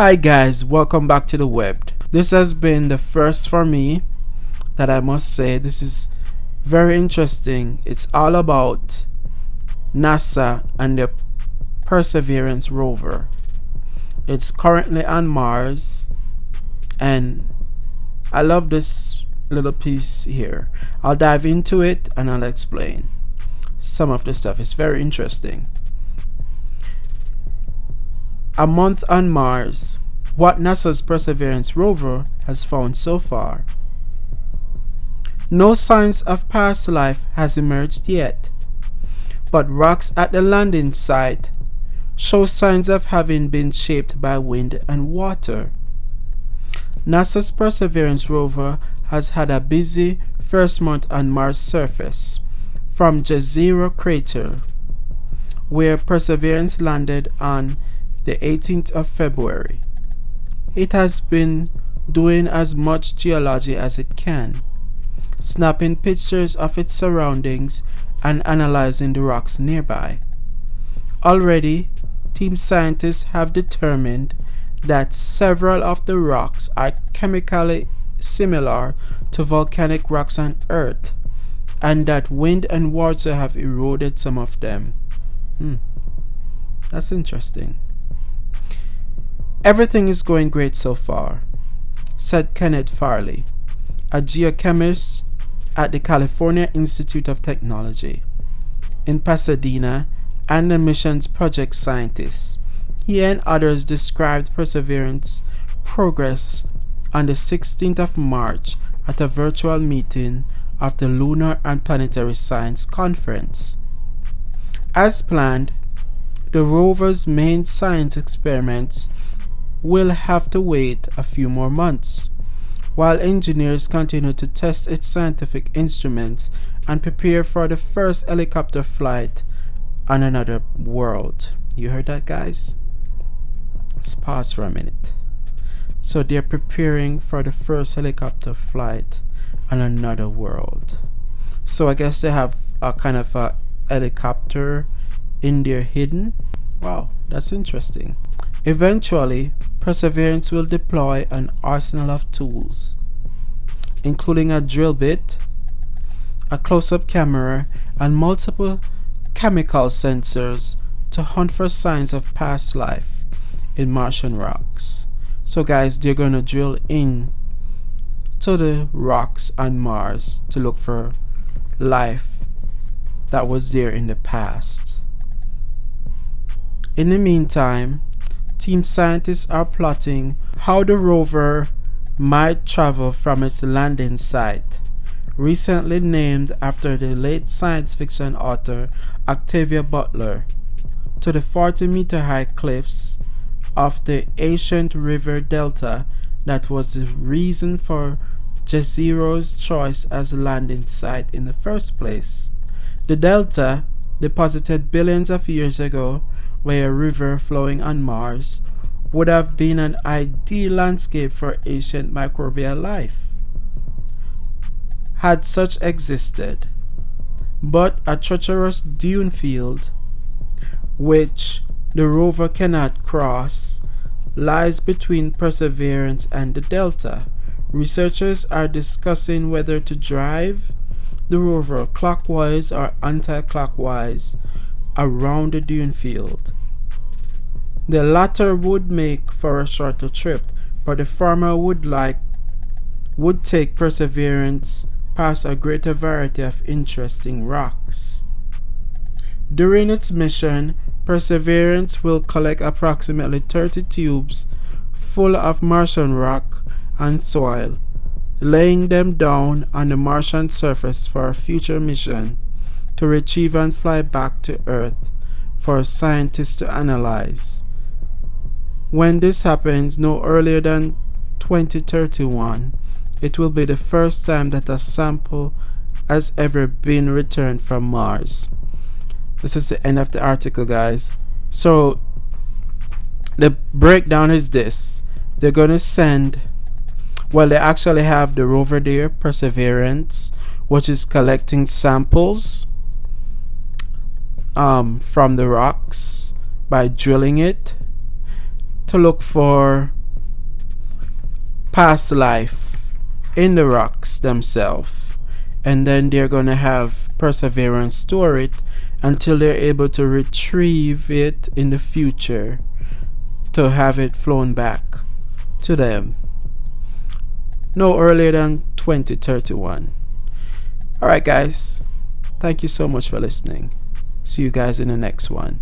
Hi guys, welcome back to the web. This has been the first for me that I must say. This is very interesting. It's all about NASA and the Perseverance rover. It's currently on Mars, and I love this little piece here. I'll dive into it and I'll explain some of the stuff. It's very interesting. A month on Mars. What NASA's Perseverance rover has found so far. No signs of past life has emerged yet, but rocks at the landing site show signs of having been shaped by wind and water. NASA's Perseverance rover has had a busy first month on Mars' surface, from Jezero crater, where Perseverance landed on the 18th of February. It has been doing as much geology as it can, snapping pictures of its surroundings and analyzing the rocks nearby. Already, team scientists have determined that several of the rocks are chemically similar to volcanic rocks on Earth, and that wind and water have eroded some of them. That's interesting. Everything is going great so far, said Kenneth Farley, a geochemist at the California Institute of Technology in Pasadena and the mission's project scientist. He and others described Perseverance progress on the 16th of March at a virtual meeting of the Lunar and Planetary Science Conference. As planned, the rover's main science experiments will have to wait a few more months, while engineers continue to test its scientific instruments and prepare for the first helicopter flight on another world. You heard that, guys? Let's pause for a minute. So they're preparing for the first helicopter flight on another world. So I guess they have a kind of a helicopter in there hidden. Wow, that's interesting. Eventually, Perseverance will deploy an arsenal of tools, including a drill bit, a close-up camera, and multiple chemical sensors to hunt for signs of past life in Martian rocks. So guys, they're going to drill in to the rocks on Mars to look for life that was there in the past. In the meantime, team scientists are plotting how the rover might travel from its landing site, recently named after the late science fiction author Octavia Butler, to the 40-meter high cliffs of the ancient river delta that was the reason for Jezero's choice as a landing site in the first place. The delta, deposited billions of years ago where a river flowing on Mars, would have been an ideal landscape for ancient microbial life, had such existed. But a treacherous dune field, which the rover cannot cross, lies between Perseverance and the delta. Researchers are discussing whether to drive the rover clockwise or anti-clockwise around the dune field. The latter would make for a shorter trip, but the former would take Perseverance past a greater variety of interesting rocks. During its mission, Perseverance will collect approximately 30 tubes full of Martian rock and soil, laying them down on the Martian surface for a future mission to retrieve and fly back to Earth for scientists to analyze. When this happens no earlier than 2031, it will be the first time that a sample has ever been returned from Mars. This is the end of the article, guys. So the breakdown is this. They're going to send, well, they actually have the rover there, Perseverance, which is collecting samples from the rocks by drilling it. to look for past life in the rocks themselves, and then they're gonna have perseverance store it until they're able to retrieve it in the future to have it flown back to them no earlier than 2031. Alright guys, thank you so much for listening. See you guys in the next one.